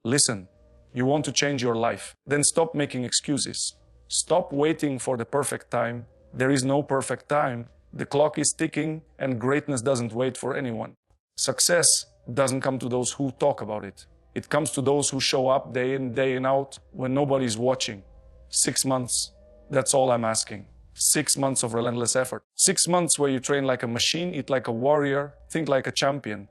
Listen, you want to change your life. Then stop making excuses. Stop waiting for the perfect time. There is no perfect time. The clock is ticking and greatness doesn't wait for anyone. Success doesn't come to those who talk about it. It comes to those who show up day in, day in out when nobody's watching. 6 months, that's all I'm asking. 6 months of relentless effort. 6 months where you train like a machine, eat like a warrior, think like a champion.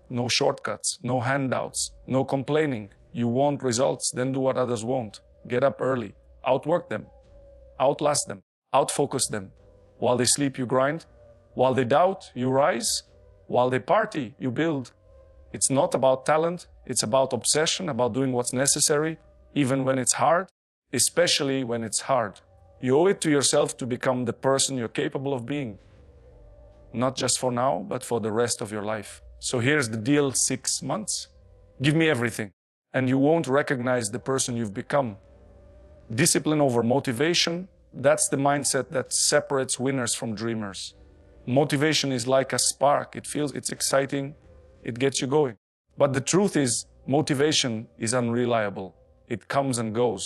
No shortcuts, no handouts, no complaining. You want results, then do what others won't. Get up early, outwork them, outlast them, outfocus them. While they sleep, you grind. While they doubt, you rise. While they party, you build. It's not about talent, it's about obsession, about doing what's necessary, even when it's hard, especially when it's hard. You owe it to yourself to become the person you're capable of being. Not just for now, but for the rest of your life. So here's the deal: 6 months. Give me everything, and you won't recognize the person you've become. Discipline over motivation, that's the mindset that separates winners from dreamers. Motivation is like a spark. It's exciting, it gets you going. But the truth is, motivation is unreliable. It comes and goes.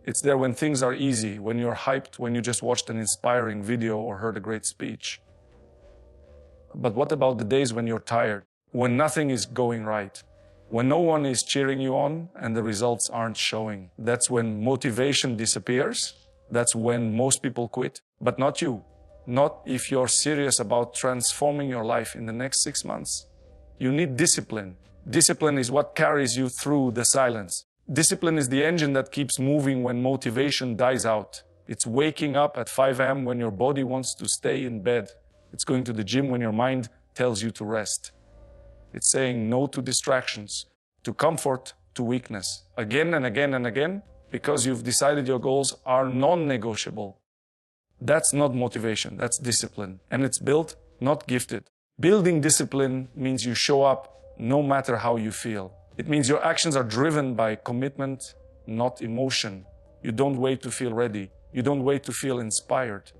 It's there when things are easy, when you're hyped, when you just watched an inspiring video or heard a great speech. But what about the days when you're tired, when nothing is going right, when no one is cheering you on and the results aren't showing? That's when motivation disappears. That's when most people quit. But not you. Not if you're serious about transforming your life in the next 6 months. You need discipline. Discipline is what carries you through the silence. Discipline is the engine that keeps moving when motivation dies out. It's waking up at 5 a.m. when your body wants to stay in bed. It's going to the gym when your mind tells you to rest. It's saying no to distractions, to comfort, to weakness, again and again and again, because you've decided your goals are non-negotiable. That's not motivation, that's discipline. And it's built, not gifted. Building discipline means you show up no matter how you feel. It means your actions are driven by commitment, not emotion. You don't wait to feel ready. You don't wait to feel inspired.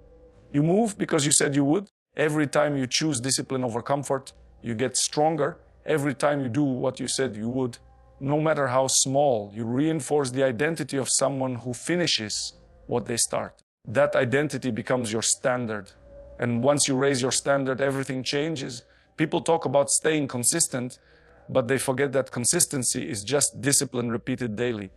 You move because you said you would. Every time you choose discipline over comfort, you get stronger. Every time you do what you said you would, no matter how small, you reinforce the identity of someone who finishes what they start. That identity becomes your standard. And once you raise your standard, everything changes. People talk about staying consistent, but they forget that consistency is just discipline repeated daily.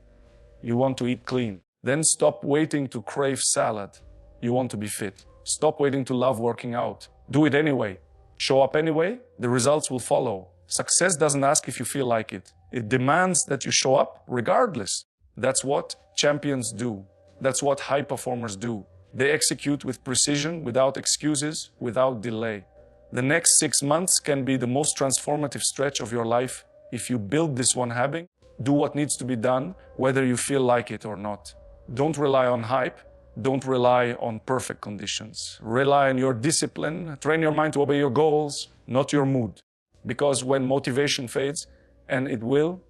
You want to eat clean. Then stop waiting to crave salad. You want to be fit. Stop waiting to love working out. Do it anyway. Show up anyway, the results will follow. Success doesn't ask if you feel like it. It demands that you show up regardless. That's what champions do. That's what high performers do. They execute with precision, without excuses, without delay. The next 6 months can be the most transformative stretch of your life if you build this one habit. Do what needs to be done, whether you feel like it or not. Don't rely on hype. Don't rely on perfect conditions. Rely on your discipline. Train your mind to obey your goals, not your mood. Because when motivation fades, and it will,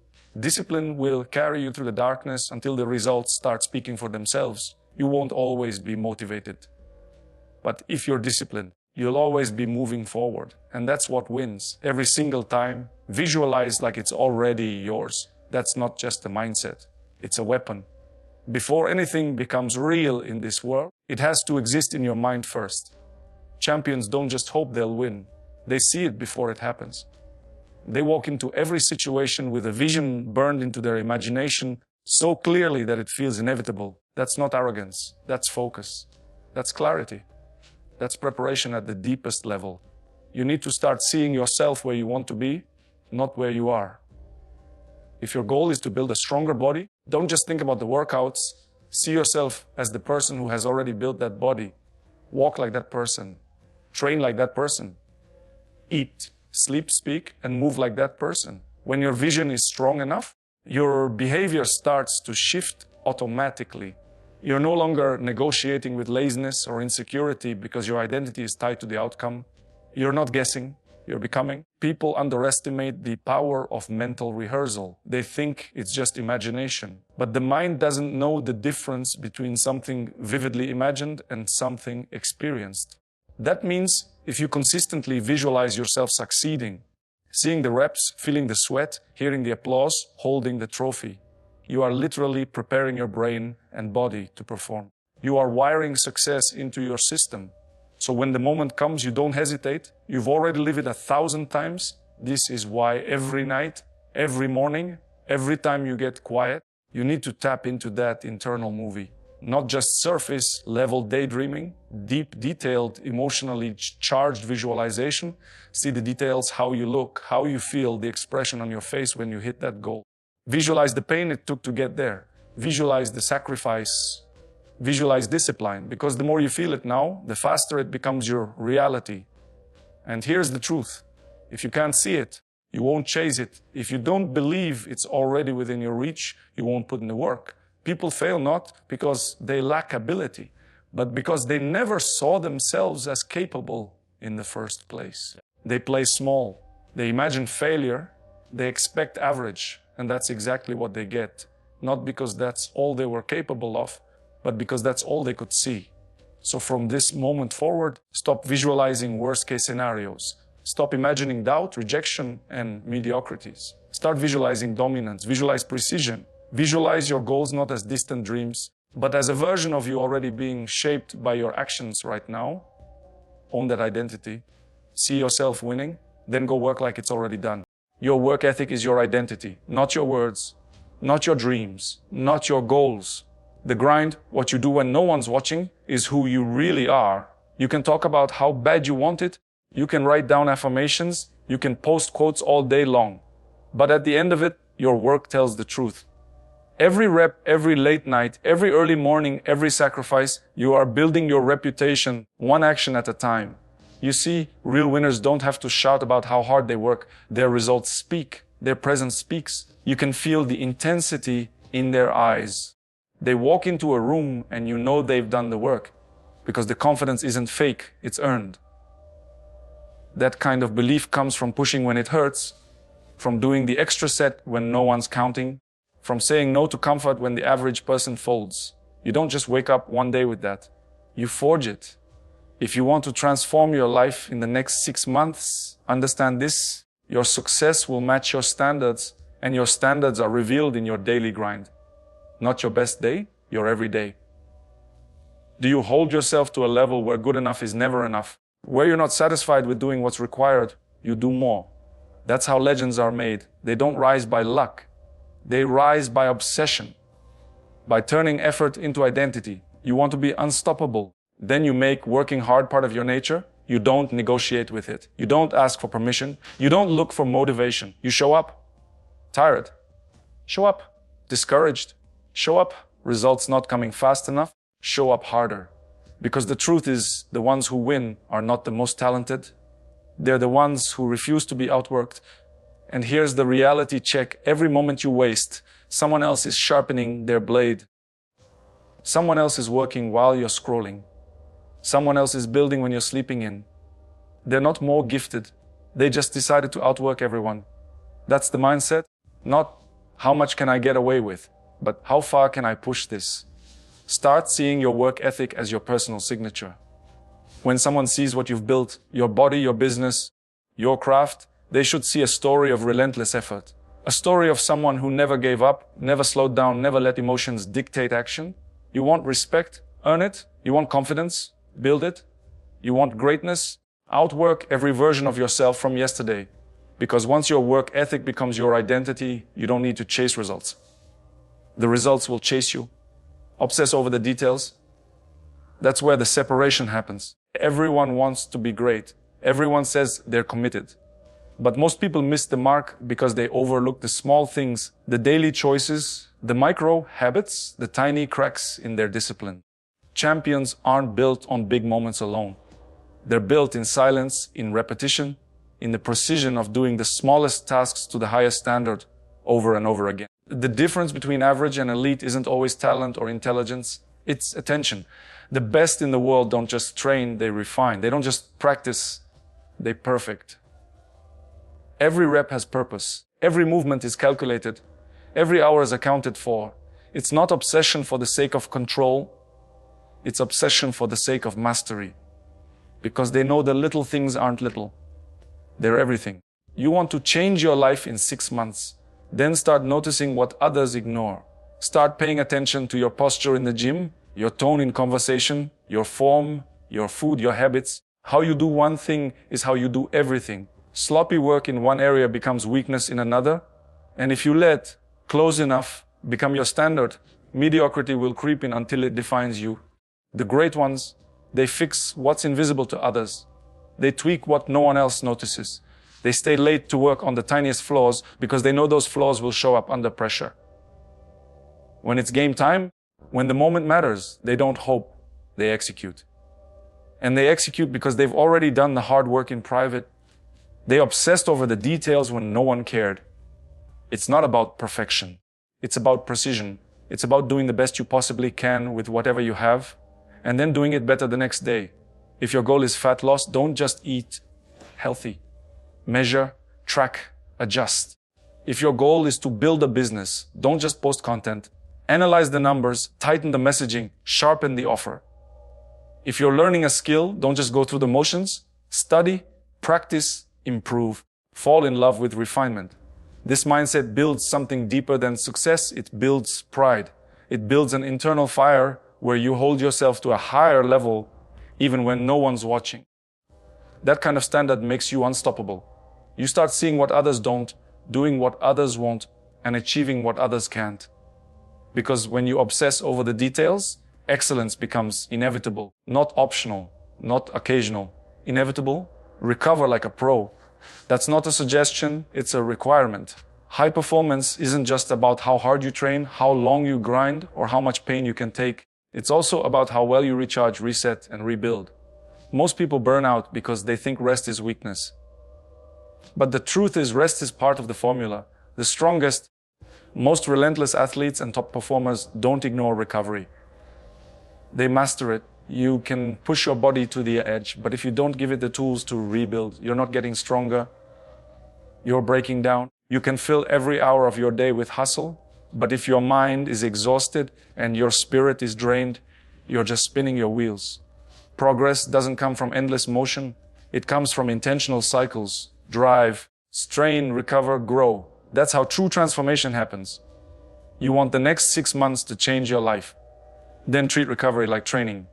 discipline will carry you through the darkness until the results start speaking for themselves. You won't always be motivated. But if you're disciplined, you'll always be moving forward. And that's what wins. Every single time, visualize like it's already yours. That's not just a mindset. It's a weapon. Before anything becomes real in this world, it has to exist in your mind first. Champions don't just hope they'll win. They see it before it happens. They walk into every situation with a vision burned into their imagination so clearly that it feels inevitable. That's not arrogance. That's focus. That's clarity. That's preparation at the deepest level. You need to start seeing yourself where you want to be, not where you are. If your goal is to build a stronger body, don't just think about the workouts. See yourself as the person who has already built that body. Walk like that person. Train like that person. Eat, sleep, speak, and move like that person. When your vision is strong enough, your behavior starts to shift automatically. You're no longer negotiating with laziness or insecurity because your identity is tied to the outcome. You're not guessing, you're becoming. People underestimate the power of mental rehearsal. They think it's just imagination. But the mind doesn't know the difference between something vividly imagined and something experienced. That means if you consistently visualize yourself succeeding, seeing the reps, feeling the sweat, hearing the applause, holding the trophy, You are literally preparing your brain and body to perform. You are wiring success into your system. So when the moment comes, you don't hesitate. You've already lived it 1,000 times. This is why every night, every morning, every time you get quiet, you need to tap into that internal movie. Not just surface level daydreaming, deep, detailed, emotionally charged visualization. See the details, how you look, how you feel, the expression on your face when you hit that goal. Visualize the pain it took to get there. Visualize the sacrifice. Visualize discipline, because the more you feel it now, the faster it becomes your reality. And here's the truth. If you can't see it, you won't chase it. If you don't believe it's already within your reach, you won't put in the work. People fail not because they lack ability, but because they never saw themselves as capable in the first place. They play small. They imagine failure. They expect average. And that's exactly what they get. Not because that's all they were capable of, but because that's all they could see. So from this moment forward, stop visualizing worst-case scenarios. Stop imagining doubt, rejection, and mediocrities. Start visualizing dominance. Visualize precision. Visualize your goals not as distant dreams, but as a version of you already being shaped by your actions right now. Own that identity. See yourself winning, then go work like it's already done. Your work ethic is your identity, not your words, not your dreams, not your goals. The grind, what you do when no one's watching, is who you really are. You can talk about how bad you want it. You can write down affirmations. You can post quotes all day long. But at the end of it, your work tells the truth. Every rep, every late night, every early morning, every sacrifice, you are building your reputation one action at a time. You see, real winners don't have to shout about how hard they work. Their results speak. Their presence speaks. You can feel the intensity in their eyes. They walk into a room and you know they've done the work because the confidence isn't fake, it's earned. That kind of belief comes from pushing when it hurts, from doing the extra set when no one's counting, from saying no to comfort when the average person folds. You don't just wake up one day with that. You forge it. If you want to transform your life in the next 6 months, understand this: your success will match your standards, and your standards are revealed in your daily grind. Not your best day, your every day. Do you hold yourself to a level where good enough is never enough? Where you're not satisfied with doing what's required, you do more. That's how legends are made. They don't rise by luck. They rise by obsession, by turning effort into identity. You want to be unstoppable. Then you make working hard part of your nature. You don't negotiate with it. You don't ask for permission. You don't look for motivation. You show up. Tired. Show up. Discouraged. Show up. Results not coming fast enough. Show up harder. Because the truth is, the ones who win are not the most talented. They're the ones who refuse to be outworked. And here's the reality check. Every moment you waste, someone else is sharpening their blade. Someone else is working while you're scrolling. Someone else is building when you're sleeping in. They're not more gifted. They just decided to outwork everyone. That's the mindset. Not how much can I get away with, but how far can I push this? Start seeing your work ethic as your personal signature. When someone sees what you've built, your body, your business, your craft, they should see a story of relentless effort. A story of someone who never gave up, never slowed down, never let emotions dictate action. You want respect? Earn it. You want confidence? Build it. You want greatness? Outwork every version of yourself from yesterday. Because once your work ethic becomes your identity, you don't need to chase results. The results will chase you. Obsess over the details. That's where the separation happens. Everyone wants to be great. Everyone says they're committed. But most people miss the mark because they overlook the small things, the daily choices, the micro habits, the tiny cracks in their discipline. Champions aren't built on big moments alone. They're built in silence, in repetition, in the precision of doing the smallest tasks to the highest standard over and over again. The difference between average and elite isn't always talent or intelligence, it's attention. The best in the world don't just train, they refine. They don't just practice, they perfect. Every rep has purpose. Every movement is calculated. Every hour is accounted for. It's not obsession for the sake of control. It's obsession for the sake of mastery. Because they know the little things aren't little. They're everything. You want to change your life in 6 months. Then start noticing what others ignore. Start paying attention to your posture in the gym, your tone in conversation, your form, your food, your habits. How you do one thing is how you do everything. Sloppy work in one area becomes weakness in another. And if you let close enough become your standard, mediocrity will creep in until it defines you. The great ones, they fix what's invisible to others. They tweak what no one else notices. They stay late to work on the tiniest flaws because they know those flaws will show up under pressure. When it's game time, when the moment matters, they don't hope, they execute. And they execute because they've already done the hard work in private. They obsessed over the details when no one cared. It's not about perfection. It's about precision. It's about doing the best you possibly can with whatever you have, and then doing it better the next day. If your goal is fat loss, don't just eat healthy. Measure, track, adjust. If your goal is to build a business, don't just post content. Analyze the numbers, tighten the messaging, sharpen the offer. If you're learning a skill, don't just go through the motions. Study, practice, improve. Fall in love with refinement. This mindset builds something deeper than success. It builds pride. It builds an internal fire where you hold yourself to a higher level even when no one's watching. That kind of standard makes you unstoppable. You start seeing what others don't, doing what others won't, and achieving what others can't. Because when you obsess over the details, excellence becomes inevitable, not optional, not occasional. Inevitable, recover like a pro. That's not a suggestion, it's a requirement. High performance isn't just about how hard you train, how long you grind, or how much pain you can take. It's also about how well you recharge, reset, and rebuild. Most people burn out because they think rest is weakness. But the truth is, rest is part of the formula. The strongest, most relentless athletes and top performers don't ignore recovery. They master it. You can push your body to the edge, but if you don't give it the tools to rebuild, you're not getting stronger. You're breaking down. You can fill every hour of your day with hustle, but if your mind is exhausted and your spirit is drained, you're just spinning your wheels. Progress doesn't come from endless motion. It comes from intentional cycles. Drive, strain, recover, grow. That's how true transformation happens. You want the next 6 months to change your life. Then treat recovery like training.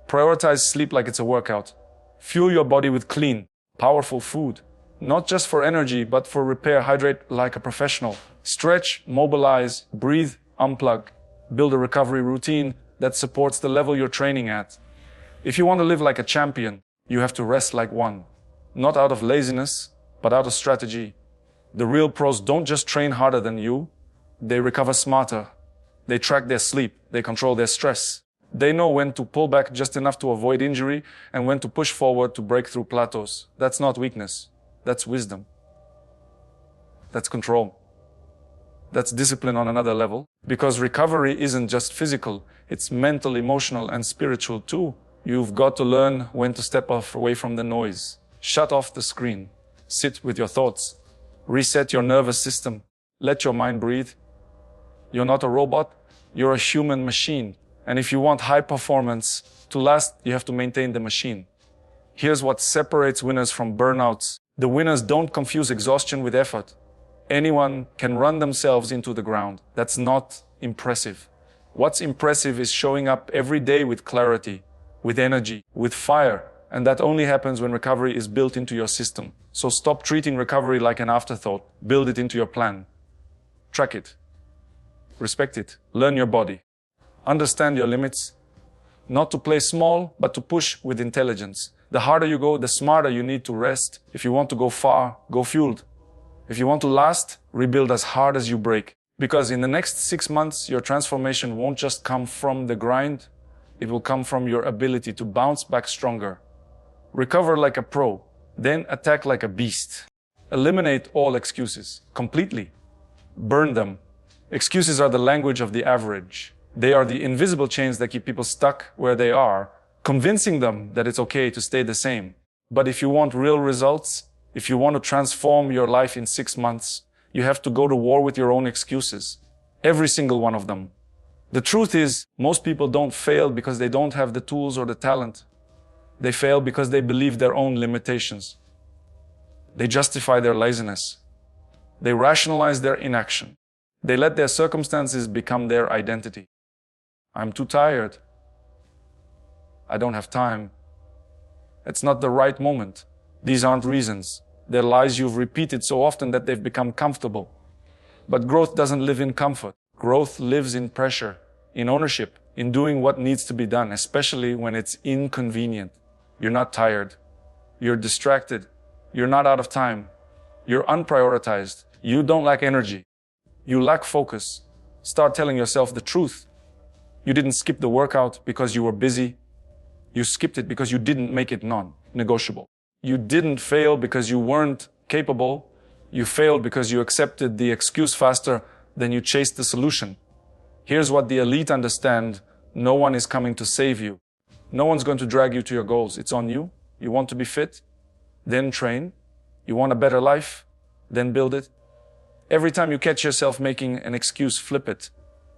Prioritize sleep like it's a workout. Fuel your body with clean, powerful food. Not just for energy, but for repair. Hydrate like a professional. Stretch, mobilize, breathe, unplug. Build a recovery routine that supports the level you're training at. If you want to live like a champion, you have to rest like one. Not out of laziness, but out of strategy. The real pros don't just train harder than you. They recover smarter. They track their sleep. They control their stress. They know when to pull back just enough to avoid injury and when to push forward to break through plateaus. That's not weakness. That's wisdom. That's control. That's discipline on another level. Because recovery isn't just physical. It's mental, emotional, and spiritual too. You've got to learn when to step off away from the noise. Shut off the screen. Sit with your thoughts. Reset your nervous system. Let your mind breathe. You're not a robot. You're a human machine. And if you want high performance to last, you have to maintain the machine. Here's what separates winners from burnouts. The winners don't confuse exhaustion with effort. Anyone can run themselves into the ground. That's not impressive. What's impressive is showing up every day with clarity, with energy, with fire. And that only happens when recovery is built into your system. So stop treating recovery like an afterthought. Build it into your plan. Track it. Respect it. Learn your body. Understand your limits. Not to play small, but to push with intelligence. The harder you go, the smarter you need to rest. If you want to go far, go fueled. If you want to last, rebuild as hard as you break. Because in the next 6 months, your transformation won't just come from the grind. It will come from your ability to bounce back stronger. Recover like a pro, then attack like a beast. Eliminate all excuses, completely. Burn them. Excuses are the language of the average. They are the invisible chains that keep people stuck where they are, convincing them that it's okay to stay the same. But if you want real results, if you want to transform your life in 6 months, you have to go to war with your own excuses. Every single one of them. The truth is, most people don't fail because they don't have the tools or the talent. They fail because they believe their own limitations. They justify their laziness. They rationalize their inaction. They let their circumstances become their identity. I'm too tired. I don't have time. It's not the right moment. These aren't reasons. They're lies you've repeated so often that they've become comfortable. But growth doesn't live in comfort. Growth lives in pressure, in ownership, in doing what needs to be done, especially when it's inconvenient. You're not tired. You're distracted. You're not out of time. You're unprioritized. You don't lack energy. You lack focus. Start telling yourself the truth. You didn't skip the workout because you were busy. You skipped it because you didn't make it non-negotiable. You didn't fail because you weren't capable. You failed because you accepted the excuse faster than you chased the solution. Here's what the elite understand. No one is coming to save you. No one's going to drag you to your goals. It's on you. You want to be fit? Then train. You want a better life? Then build it. Every time you catch yourself making an excuse, flip it.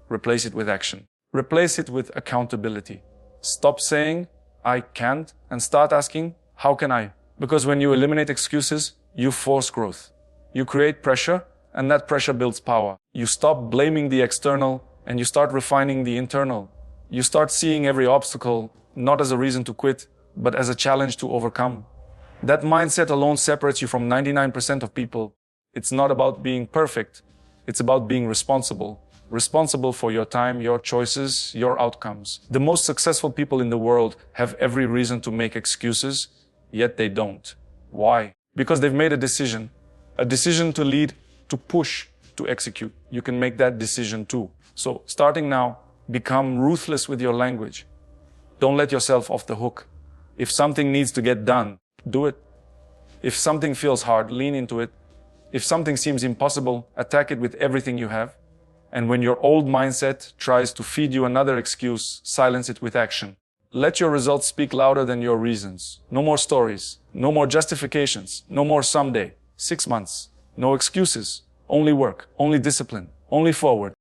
Replace it with action. Replace it with accountability. Stop saying, I can't, and start asking, how can I? Because when you eliminate excuses, you force growth. You create pressure, and that pressure builds power. You stop blaming the external, and you start refining the internal. You start seeing every obstacle not as a reason to quit, but as a challenge to overcome. That mindset alone separates you from 99% of people. It's not about being perfect. It's about being responsible. Responsible for your time, your choices, your outcomes. The most successful people in the world have every reason to make excuses, yet they don't. Why? Because they've made a decision to lead, to push, to execute. You can make that decision too. So starting now, become ruthless with your language. Don't let yourself off the hook. If something needs to get done, do it. If something feels hard, lean into it. If something seems impossible, attack it with everything you have. And when your old mindset tries to feed you another excuse, silence it with action. Let your results speak louder than your reasons. No more stories. No more justifications. No more someday. 6 months. No excuses. Only work. Only discipline. Only forward.